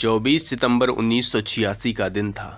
24 सितंबर 1986 का दिन था।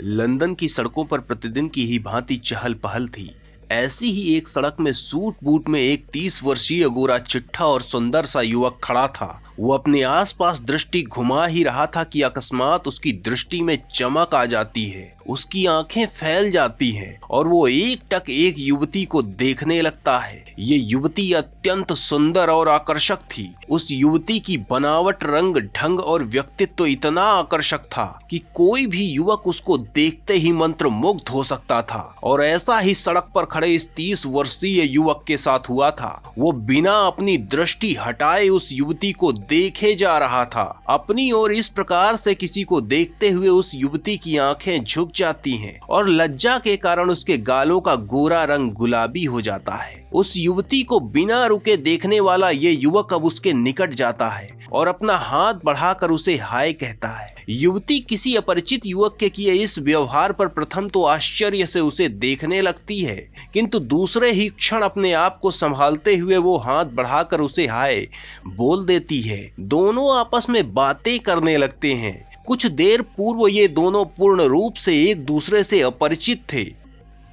लंदन की सड़कों पर प्रतिदिन की ही भांति चहल पहल थी। ऐसी ही एक सड़क में सूट बूट में एक 30 वर्षीय गोरा चिट्ठा और सुंदर सा युवक खड़ा था। वो अपने आसपास दृष्टि घुमा ही रहा था कि अकस्मात उसकी दृष्टि में चमक आ जाती है, उसकी आंखें फैल जाती हैं और वो एकटक एक युवती को देखने लगता है। ये युवती अत्यंत सुंदर और आकर्षक थी। उस युवती की बनावट, रंग, ढंग और व्यक्तित्व इतना आकर्षक था कि कोई भी युवक उसको देखते ही मंत्रमुग्ध हो सकता था। और ऐसा ही सड़क पर खड़े इस 30 वर्षीय युवक के साथ हुआ था। वो बिना अपनी दृष्टि हटाए उस युवती को देखे जा रहा था। अपनी ओर इस प्रकार से किसी को देखते हुए उस युवती की आंखें झुक जाती हैं और लज्जा के कारण उसके गालों का गोरा रंग गुलाबी हो जाता है। उस युवती को बिना रुके देखने वाला ये युवक अब उसके निकट जाता है और अपना हाथ बढ़ाकर उसे हाय कहता है। युवती किसी अपरिचित युवक के किए इस व्यवहार पर प्रथम तो आश्चर्य से उसे देखने लगती है, किंतु दूसरे ही क्षण अपने आप को संभालते हुए वो हाथ बढ़ाकर उसे हाय बोल देती है। दोनों आपस में बातें करने लगते हैं। कुछ देर पूर्व ये दोनों पूर्ण रूप से एक दूसरे से अपरिचित थे,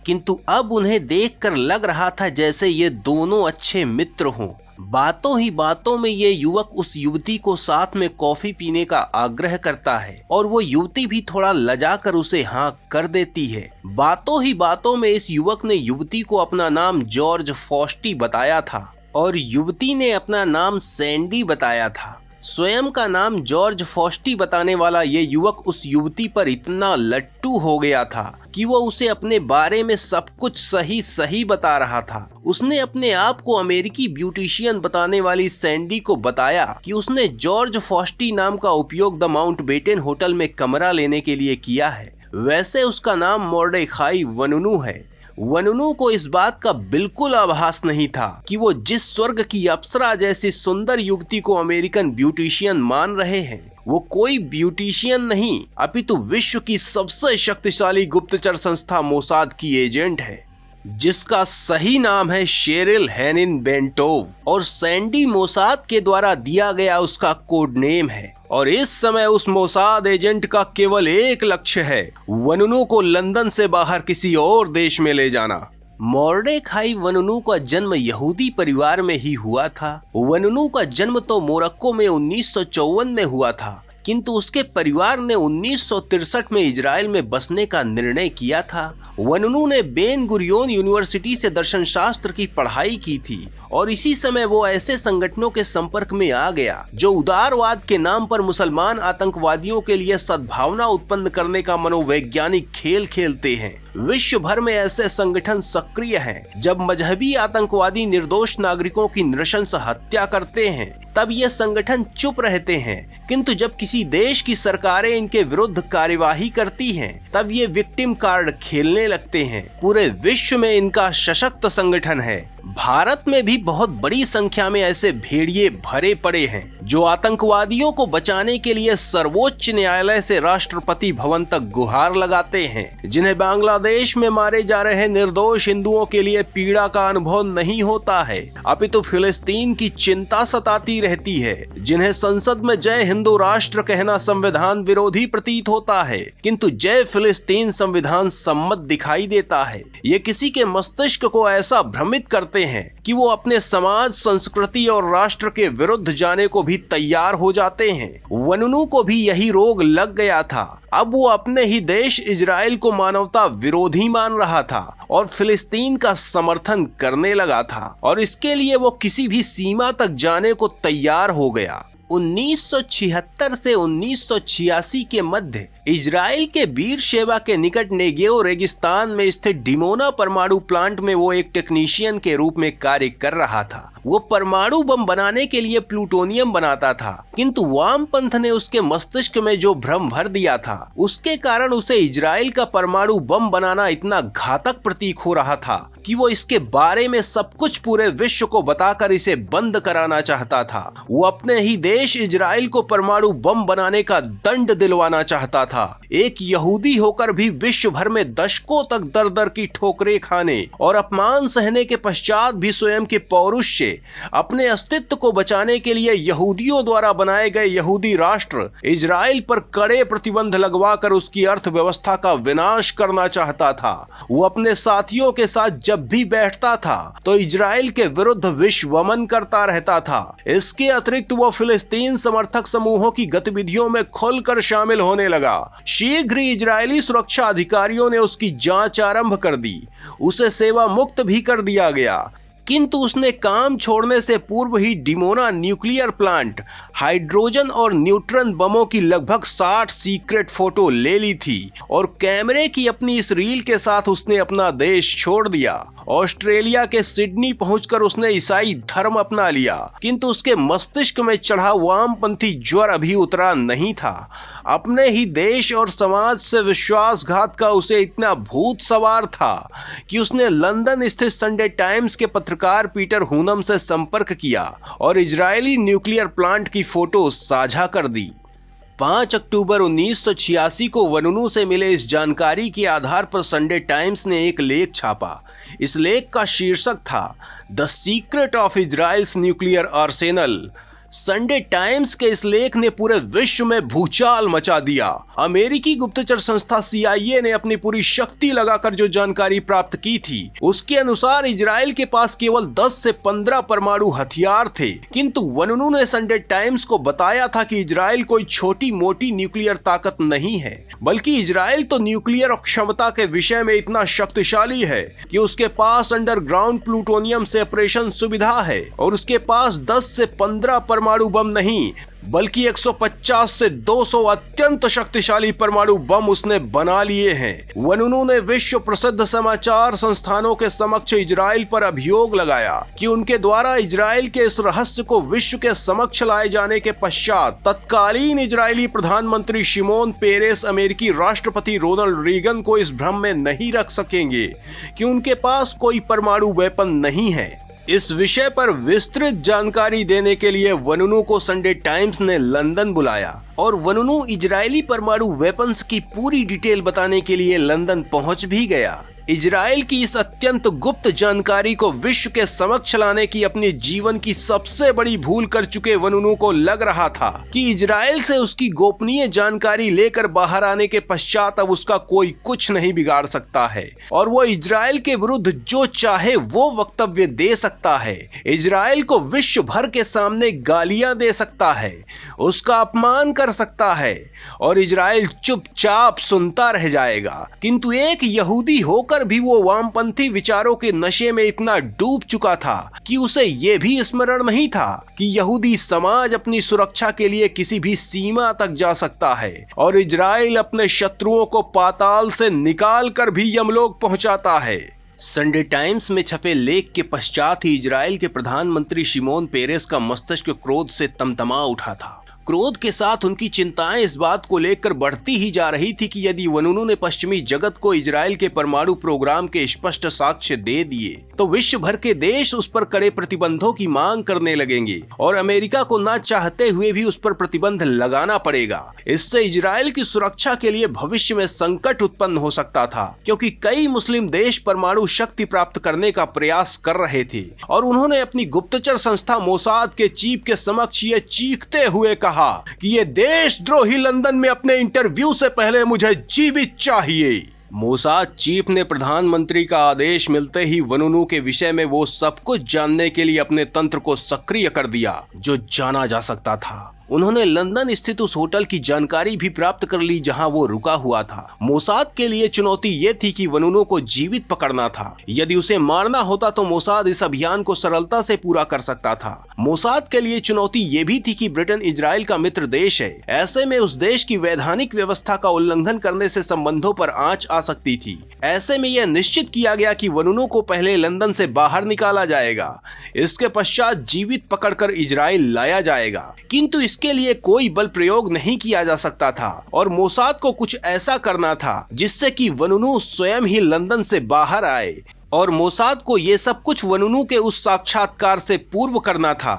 किंतु अब उन्हें देखकर लग रहा था जैसे ये दोनों अच्छे मित्र हों। बातों ही बातों में ये युवक उस युवती को साथ में कॉफी पीने का आग्रह करता है और वो युवती भी थोड़ा लजाकर उसे हाँ कर देती है। बातों ही बातों में इस युवक ने युवती को अपना नाम जॉर्ज फॉस्टी बताया था और युवती ने अपना नाम सैंडी बताया था। स्वयं का नाम जॉर्ज फॉस्टी बताने वाला ये युवक उस युवती पर इतना लट्टू हो गया था कि वो उसे अपने बारे में सब कुछ सही सही बता रहा था। उसने अपने आप को अमेरिकी ब्यूटिशियन बताने वाली सैंडी को बताया कि उसने जॉर्ज फॉस्टी नाम का उपयोग द माउंटबेटन होटल में कमरा लेने के लिए किया है। वैसे उसका नाम मोर्डेखाई वनुनू है। वनुनू को इस बात का बिल्कुल आभास नहीं था कि वो जिस स्वर्ग की अप्सरा जैसी सुंदर युवती को अमेरिकन ब्यूटिशियन मान रहे हैं, वो कोई ब्यूटिशियन नहीं अपितु विश्व की सबसे शक्तिशाली गुप्तचर संस्था मोसाद की एजेंट है, जिसका सही नाम है शेरिल हेनिन बेंटोव और सैंडी मोसाद के द्वारा दिया गया उसका कोड नेम है। और इस समय उस मोसाद एजेंट का केवल एक लक्ष्य है, वनुनू को लंदन से बाहर किसी और देश में ले जाना। मोर्डेखाई वनुनू का जन्म यहूदी परिवार में ही हुआ था। वनुनू का जन्म तो मोरक्को में 1954 में हुआ था, किंतु उसके परिवार ने 1963 में इजराइल में बसने का निर्णय किया था। वनुनू ने बेन गुरियोन यूनिवर्सिटी से दर्शन शास्त्र की पढ़ाई की थी और इसी समय वो ऐसे संगठनों के संपर्क में आ गया जो उदारवाद के नाम पर मुसलमान आतंकवादियों के लिए सद्भावना उत्पन्न करने का मनोवैज्ञानिक खेल खेलते हैं। विश्व भर में ऐसे संगठन सक्रिय हैं। जब मजहबी आतंकवादी निर्दोष नागरिकों की नृशंस हत्या करते हैं तब ये संगठन चुप रहते हैं, किंतु जब किसी देश की सरकारें इनके विरुद्ध कार्यवाही करती हैं तब ये विक्टिम कार्ड खेलने लगते हैं। पूरे विश्व में इनका सशक्त संगठन है। भारत में भी बहुत बड़ी संख्या में ऐसे भेड़िए भरे पड़े हैं जो आतंकवादियों को बचाने के लिए सर्वोच्च न्यायालय से राष्ट्रपति भवन तक गुहार लगाते हैं, जिन्हें बांग्लादेश में मारे जा रहे निर्दोष हिंदुओं के लिए पीड़ा का अनुभव नहीं होता है अपितु फिलिस्तीन की चिंता सताती रहती है, जिन्हें संसद में जय हिंदू राष्ट्र कहना संविधान विरोधी प्रतीत होता है किंतु जय फिलिस्तीन संविधान सम्मत दिखाई देता है। ये किसी के मस्तिष्क को ऐसा भ्रमित करते हैं कि वो अपने समाज, संस्कृति और राष्ट्र के विरुद्ध जाने को भी तैयार हो जाते हैं। वनुनू को भी यही रोग लग गया था। अब वो अपने ही देश इजराइल को मानवता विरोधी मान रहा था और फिलिस्तीन का समर्थन करने लगा था और इसके लिए वो किसी भी सीमा तक जाने को तैयार हो गया। 1976 से 1986 के मध्य इजराइल के बीरशेबा के निकट नेगेव रेगिस्तान में स्थित डिमोना परमाणु प्लांट में वो एक टेक्नीशियन के रूप में कार्य कर रहा था। वो परमाणु बम बनाने के लिए प्लूटोनियम बनाता था, किंतु वामपंथ ने उसके मस्तिष्क में जो भ्रम भर दिया था उसके कारण उसे इजराइल का परमाणु बम बनाना इतना घातक प्रतीक हो रहा था कि वो इसके बारे में सब कुछ पूरे विश्व को बताकर इसे बंद कराना चाहता था। वो अपने ही देश इजराइल को परमाणु बम बनाने का दंड दिलवाना चाहता था। एक यहूदी होकर भी विश्व भर में दशकों तक दर दर की ठोकरें खाने और अपमान सहने के पश्चात भी स्वयं के पौरुष से अपने अस्तित्व को बचाने के लिए यहूदियों द्वारा बनाए गए यहूदी राष्ट्र इजराइल पर कड़े प्रतिबंध लगवाकर उसकी अर्थव्यवस्था का विनाश करना चाहता था। वो अपने साथियों के साथ जब भी बैठता था तो इजराइल के विरुद्ध विश्वमन करता रहता था। इसके अतिरिक्त वो फिलिस्तीन समर्थक समूहों की गतिविधियों में खुलकर शामिल होने लगा। शीघ्र ही इजरायली सुरक्षा अधिकारियों ने उसकी जांच आरंभ कर दी। उसे सेवा मुक्त भी कर दिया गया, किंतु उसने काम छोड़ने से पूर्व ही डिमोना न्यूक्लियर प्लांट, हाइड्रोजन और न्यूट्रॉन बमों की लगभग 60 सीक्रेट फोटो ले ली थी और कैमरे की अपनी इस रील के साथ उसने अपना देश छोड़ दिया। ऑस्ट्रेलिया के सिडनी पहुंचकर उसने ईसाई धर्म अपना लिया, किंतु उसके मस्तिष्क में चढ़ा वामपंथी ज्वर अभी उतरा नहीं था। अपने ही देश और समाज से विश्वासघात का उसे इतना भूत सवार था कि उसने लंदन स्थित संडे टाइम्स के पत्रकार पीटर हुनम से संपर्क किया और इजरायली न्यूक्लियर प्लांट की फोटो साझा कर दी। 5 अक्टूबर 1986 को वनुनु से मिले इस जानकारी के आधार पर संडे टाइम्स ने एक लेख छापा। इस लेख का शीर्षक था the secret of Israel's nuclear Arsenal. Sunday times के इस लेख ने पूरे विश्व में भूचाल मचा दिया। अमेरिकी गुप्तचर संस्था CIA ने अपनी पूरी शक्ति लगाकर जो जानकारी प्राप्त की थी उसके अनुसार इजराइल के पास केवल 10 से 15 परमाणु हथियार थे, किंतु वनुनु ने संडे टाइम्स को बताया था कि इजराइल कोई छोटी मोटी न्यूक्लियर ताकत नहीं है, बल्कि इजराइल तो न्यूक्लियर क्षमता के विषय में इतना शक्तिशाली है कि उसके पास अंडरग्राउंड प्लूटोनियम सेपरेशन सुविधा है और उसके पास 10 से 15 परमाणु बम नहीं बल्कि 150 से 200 अत्यंत शक्तिशाली परमाणु बम उसने बना लिए हैं। वनुनु ने विश्व प्रसिद्ध समाचार संस्थानों के समक्ष इजराइल पर अभियोग लगाया कि उनके द्वारा इजराइल के इस रहस्य को विश्व के समक्ष लाए जाने के पश्चात तत्कालीन इजरायली प्रधानमंत्री शिमोन पेरेस अमेरिकी राष्ट्रपति रोनाल्ड रीगन को इस भ्रम में नहीं रख सकेंगे कि उनके पास कोई परमाणु वेपन नहीं है। इस विषय पर विस्तृत जानकारी देने के लिए वनुनु को संडे टाइम्स ने लंदन बुलाया और वनुनु इजरायली परमाणु वेपन्स की पूरी डिटेल बताने के लिए लंदन पहुंच भी गया। इजराइल की इस अत्यंत गुप्त जानकारी को विश्व के समक्ष लाने की अपने जीवन की सबसे बड़ी भूल कर चुके वनुनु को लग रहा था कि इजराइल से उसकी गोपनीय जानकारी लेकर बाहर आने के पश्चात अब उसका कोई कुछ नहीं बिगाड़ सकता है और वो इजराइल के विरुद्ध जो चाहे वो वक्तव्य दे सकता है। इजराइल को विश्व भर के सामने गालियां दे सकता है, उसका अपमान कर सकता है और इजराइल चुपचाप सुनता रह जाएगा। किंतु एक यहूदी होकर भी वो वामपंथी विचारों के नशे में इतना डूब चुका था कि उसे ये भी स्मरण नहीं था कि यहूदी समाज अपनी सुरक्षा के लिए किसी भी सीमा तक जा सकता है और इजराइल अपने शत्रुओं को पाताल से निकाल कर भी यमलोक पहुंचाता है। संडे टाइम्स में छपे लेख के पश्चात ही इजराइल के प्रधानमंत्री शिमोन पेरेस का मस्तिष्क क्रोध से तमतमा उठा था। क्रोध के साथ उनकी चिंताएं इस बात को लेकर बढ़ती ही जा रही थी कि यदि वनुनु ने पश्चिमी जगत को इजराइल के परमाणु प्रोग्राम के स्पष्ट साक्ष्य दे दिए तो विश्व भर के देश उस पर कड़े प्रतिबंधों की मांग करने लगेंगे और अमेरिका को ना चाहते हुए भी उस पर प्रतिबंध लगाना पड़ेगा। इससे इजराइल की सुरक्षा के लिए भविष्य में संकट उत्पन्न हो सकता था, क्योंकि कई मुस्लिम देश परमाणु शक्ति प्राप्त करने का प्रयास कर रहे थे और उन्होंने अपनी गुप्तचर संस्था मोसाद के चीफ के समक्ष ये चीखते हुए कहा कि ये देशद्रोही लंदन में अपने इंटरव्यू से पहले मुझे जीवित चाहिए। मोसाद चीफ ने प्रधानमंत्री का आदेश मिलते ही वनुनु के विषय में वो सब कुछ जानने के लिए अपने तंत्र को सक्रिय कर दिया जो जाना जा सकता था। उन्होंने लंदन स्थित उस होटल की जानकारी भी प्राप्त कर ली जहां वो रुका हुआ था। मोसाद के लिए चुनौती ये थी कि वनुनु को जीवित पकड़ना था। यदि उसे मारना होता तो मोसाद इस अभियान को सरलता से पूरा कर सकता था। मोसाद के लिए चुनौती ये भी थी कि ब्रिटेन इजराइल का मित्र देश है, ऐसे में उस देश की वैधानिक व्यवस्था का उल्लंघन करने से संबंधों पर आंच आ सकती थी। ऐसे में यह निश्चित किया गया कि वनुनु को पहले लंदन से बाहर निकाला जाएगा, इसके पश्चात जीवित पकड़कर इजराइल लाया जाएगा। किंतु इसके लिए कोई बल प्रयोग नहीं किया जा सकता था और मोसाद को कुछ ऐसा करना था जिससे कि वनुनु स्वयं ही लंदन से बाहर आए और मोसाद को ये सब कुछ वनुनू के उस साक्षात्कार से पूर्व करना था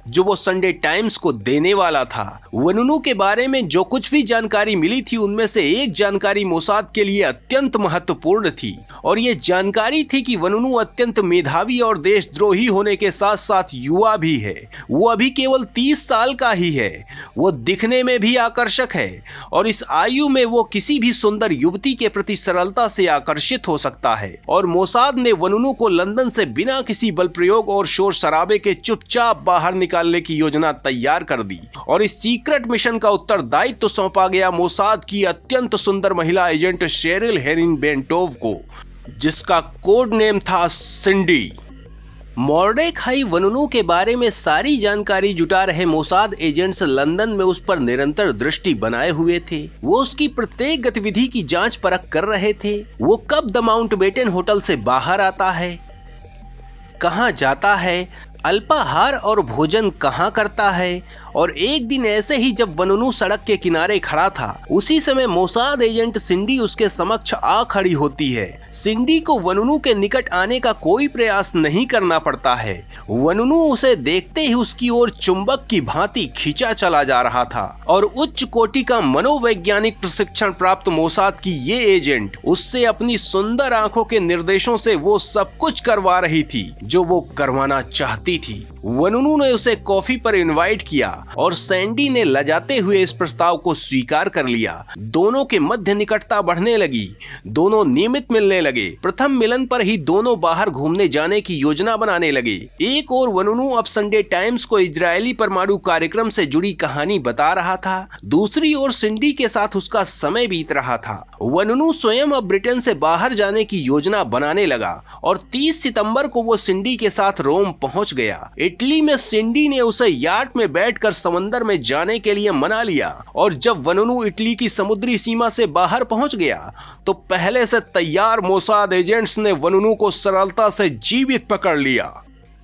जो वो संडे टाइम्स को देने वाला था। वनुनू के बारे में जो कुछ भी जानकारी मिली थी उनमें से एक जानकारी मोसाद के लिए अत्यंत महत्वपूर्ण थी और ये जानकारी थी कि वनुनू अत्यंत मेधावी और देशद्रोही होने के साथ साथ युवा भी है। वो अभी केवल 30 साल का ही है। वो दिखने में भी आकर्षक है और इस आयु में वो किसी भी सुंदर युवती के प्रति सरलता से आकर्षित हो सकता है। और मोसाद ने वनुनू को लंदन से बिना किसी बल प्रयोग और शोर शराबे के चुपचाप बाहर निकालने की योजना तैयार कर दी और इस सीक्रेट मिशन का उत्तरदायित्व सौंपा गया मोसाद की अत्यंत सुंदर महिला एजेंट शेरिल हेनिन बेंटोव को, जिसका कोड नेम था सिंडी। मॉर्डेखाई वनुनू के बारे में सारी जानकारी जुटा रहे मोसाद एजेंट्स लंदन में उस पर निरंतर दृष्टि बनाए हुए थे। वो उसकी प्रत्येक गतिविधि की जांच परख कर रहे थे। वो कब द माउंटबेटन होटल से बाहर आता है, कहां जाता है, अल्पाहार और भोजन कहां करता है। और एक दिन ऐसे ही जब वनुनू सड़क के किनारे खड़ा था उसी समय मोसाद एजेंट सिंडी उसके समक्ष आ खड़ी होती है। सिंडी को वनुनू के निकट आने का कोई प्रयास नहीं करना पड़ता है। वनुनू उसे देखते ही उसकी ओर चुंबक की भांति खींचा चला जा रहा था और उच्च कोटि का मनोवैज्ञानिक प्रशिक्षण प्राप्त मोसाद की ये एजेंट उससे अपनी सुंदर आंखों के निर्देशों से वो सब कुछ करवा रही थी जो वो करवाना चाहती थी। वनुनू ने उसे कॉफी पर इनवाइट किया और सैंडी ने लजाते हुए इस प्रस्ताव को स्वीकार कर लिया। दोनों के मध्य निकटता बढ़ने लगी। दोनों नियमित मिलने लगे। प्रथम मिलन पर ही दोनों बाहर घूमने जाने की योजना बनाने लगे। एक और वनुनू अब संडे टाइम्स को इजरायली परमाणु कार्यक्रम से जुड़ी कहानी बता रहा था, दूसरी ओर सिंडी के साथ उसका समय बीत रहा था। वनुनू स्वयं अब ब्रिटेन से बाहर जाने की योजना बनाने लगा और 30 सितंबर को वो सिंडी के साथ रोम पहुंच गया। इटली में सिंडी ने उसे याट में बैठकर समंदर में जाने के लिए मना लिया और जब वनुनू इटली की समुद्री सीमा से बाहर पहुंच गया तो पहले से तैयार मोसाद एजेंट्स ने वनुनू को सरलता से जीवित पकड़ लिया।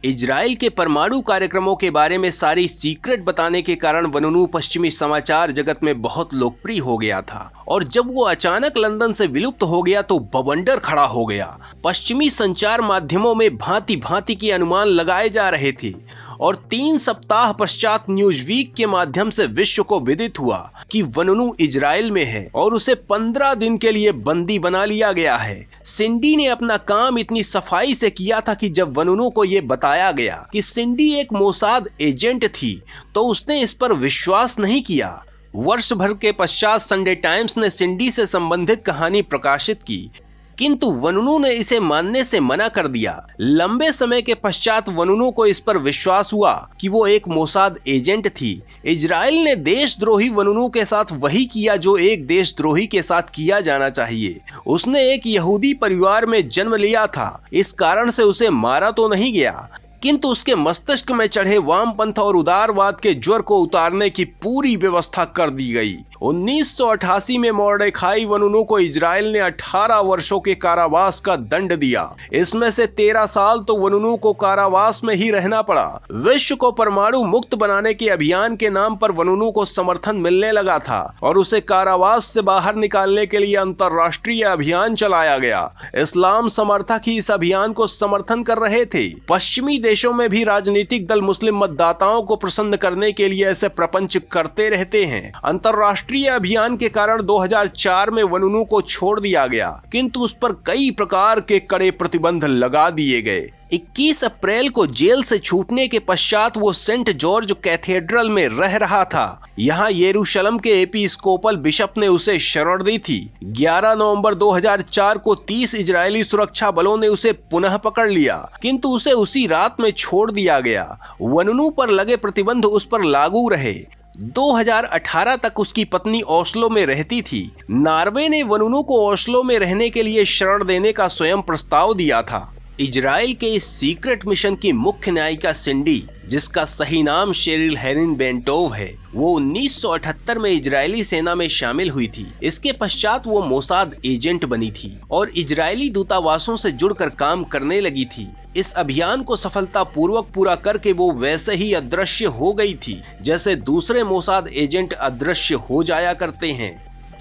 इजराइल के परमाणु कार्यक्रमों के बारे में सारी सीक्रेट बताने के कारण वनुनू पश्चिमी समाचार जगत में बहुत लोकप्रिय हो गया था और जब वो अचानक लंदन से विलुप्त हो गया तो बवंडर खड़ा हो गया। पश्चिमी संचार माध्यमों में भांति भांति के अनुमान लगाए जा रहे थे और 3 सप्ताह पश्चात न्यूज वीक के माध्यम से विश्व को विदित हुआ कि वनुनू इजराइल में है और उसे 15 दिन के लिए बंदी बना लिया गया है। सिंडी ने अपना काम इतनी सफाई से किया था कि जब वनुनू को यह बताया गया कि सिंडी एक मोसाद एजेंट थी तो उसने इस पर विश्वास नहीं किया। वर्ष भर के पश्चात संडे टाइम्स ने सिंडी से संबंधित कहानी प्रकाशित की किंतु वनुनू ने इसे मानने से मना कर दिया। लंबे समय के पश्चात वनुनू को इस पर विश्वास हुआ कि वो एक मोसाद एजेंट थी। इजराइल ने देशद्रोही वनुनू के साथ वही किया जो एक देशद्रोही के साथ किया जाना चाहिए। उसने एक यहूदी परिवार में जन्म लिया था, इस कारण से उसे मारा तो नहीं गया किंतु उसके मस्तिष्क में चढ़े वामपंथ और उदारवाद के ज्वर को उतारने की पूरी व्यवस्था कर दी गई। 1988 में मॉर्डेखाई वनुनू को इजराइल ने 18 वर्षों के कारावास का दंड दिया। इसमें से 13 साल तो वनुनू को कारावास में ही रहना पड़ा। विश्व को परमाणु मुक्त बनाने के अभियान के नाम पर वनुनू को समर्थन मिलने लगा था और उसे कारावास से बाहर निकालने के लिए अंतर्राष्ट्रीय अभियान चलाया गया। इस्लाम समर्थक ही इस अभियान को समर्थन कर रहे थे। पश्चिमी देशों में भी राजनीतिक दल मुस्लिम मतदाताओं को प्रसन्न करने के लिए ऐसे प्रपंच करते रहते हैं। अंतर्राष्ट्रीय अभियान के कारण 2004 में वनुनू को छोड़ दिया गया किंतु उस पर कई प्रकार के कड़े प्रतिबंध लगा दिए गए। 21 अप्रैल को जेल से छूटने के पश्चात वो सेंट जॉर्ज कैथेड्रल में रह रहा था। यहाँ यरूशलेम के एपिस्कोपल बिशप ने उसे शरण दी थी। 11 नवंबर 2004 को 30 इजरायली सुरक्षा बलों ने उसे पुनः पकड़ लिया किंतु उसे उसी रात में छोड़ दिया गया। वनुनू पर लगे प्रतिबंध उस पर लागू रहे। 2018 तक उसकी पत्नी ओस्लो में रहती थी। नॉर्वे ने वनुनू को ओस्लो में रहने के लिए शरण देने का स्वयं प्रस्ताव दिया था। इजराइल के इस सीक्रेट मिशन की मुख्य नायिका सिंडी, जिसका सही नाम शेरिल हेनिन बेंटोव है, वो 1978 में इजरायली सेना में शामिल हुई थी। इसके पश्चात वो मोसाद एजेंट बनी थी और इजरायली दूतावासों से जुड़कर काम करने लगी थी। इस अभियान को सफलतापूर्वक पूरा करके वो वैसे ही अदृश्य हो गई थी जैसे दूसरे मोसाद एजेंट अदृश्य हो जाया करते हैं।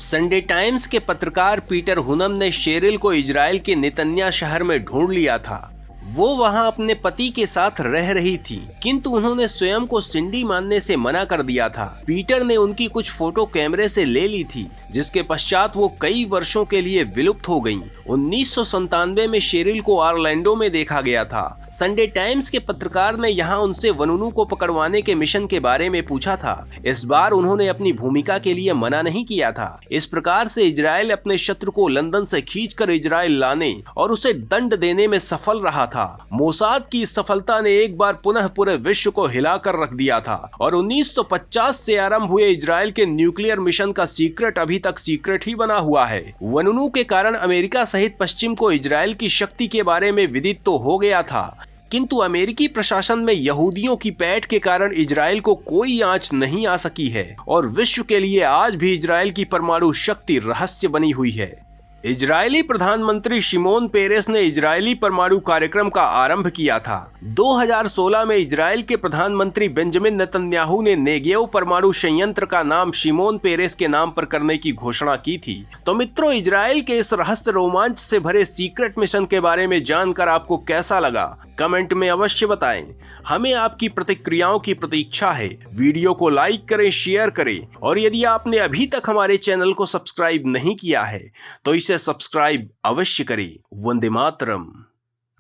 संडे टाइम्स के पत्रकार पीटर हुनम ने शेरिल को इजराइल के नेतन्या शहर में ढूंढ लिया था। वो वहां अपने पति के साथ रह रही थी, किंतु उन्होंने स्वयं को सिंडी मानने से मना कर दिया था। पीटर ने उनकी कुछ फोटो कैमरे से ले ली थी, जिसके पश्चात वो कई वर्षों के लिए विलुप्त हो गईं। 1997 में शेरिल को ऑरलैंडो में देखा गया था। संडे टाइम्स के पत्रकार ने यहाँ उनसे वनुनु को पकड़वाने के मिशन के बारे में पूछा था। इस बार उन्होंने अपनी भूमिका के लिए मना नहीं किया था। इस प्रकार से इजराइल अपने शत्रु को लंदन से खींचकर इजराइल लाने और उसे दंड देने में सफल रहा था। मोसाद की इस सफलता ने एक बार पुनः पूरे विश्व को हिलाकर रख दिया था और 1950 से आरंभ हुए इजराइल के न्यूक्लियर मिशन का सीक्रेट अभी तक सीक्रेट ही बना हुआ है। वनुनु के कारण अमेरिका सहित पश्चिम को इजराइल की शक्ति के बारे में विदित तो हो गया था, किंतु अमेरिकी प्रशासन में यहूदियों की पैठ के कारण इजराइल को कोई आंच नहीं आ सकी है और विश्व के लिए आज भी इजराइल की परमाणु शक्ति रहस्य बनी हुई है। इजरायली प्रधानमंत्री शिमोन पेरेस ने इजरायली परमाणु कार्यक्रम का आरंभ किया था। 2016 में इजराइल के प्रधानमंत्री बेंजामिन नेतन्याहू ने नेगेव परमाणु संयंत्र का नाम शिमोन पेरेस के नाम पर करने की घोषणा की थी। तो मित्रों, इजराइल के इस रहस्य रोमांच से भरे सीक्रेट मिशन के बारे में जानकर आपको कैसा लगा, कमेंट में अवश्य बताएं। हमें आपकी प्रतिक्रियाओं की प्रतीक्षा है। वीडियो को लाइक करें, शेयर करें और यदि आपने अभी तक हमारे चैनल को सब्सक्राइब नहीं किया है तो इसे सब्सक्राइब अवश्य करें। वंदे मातरम।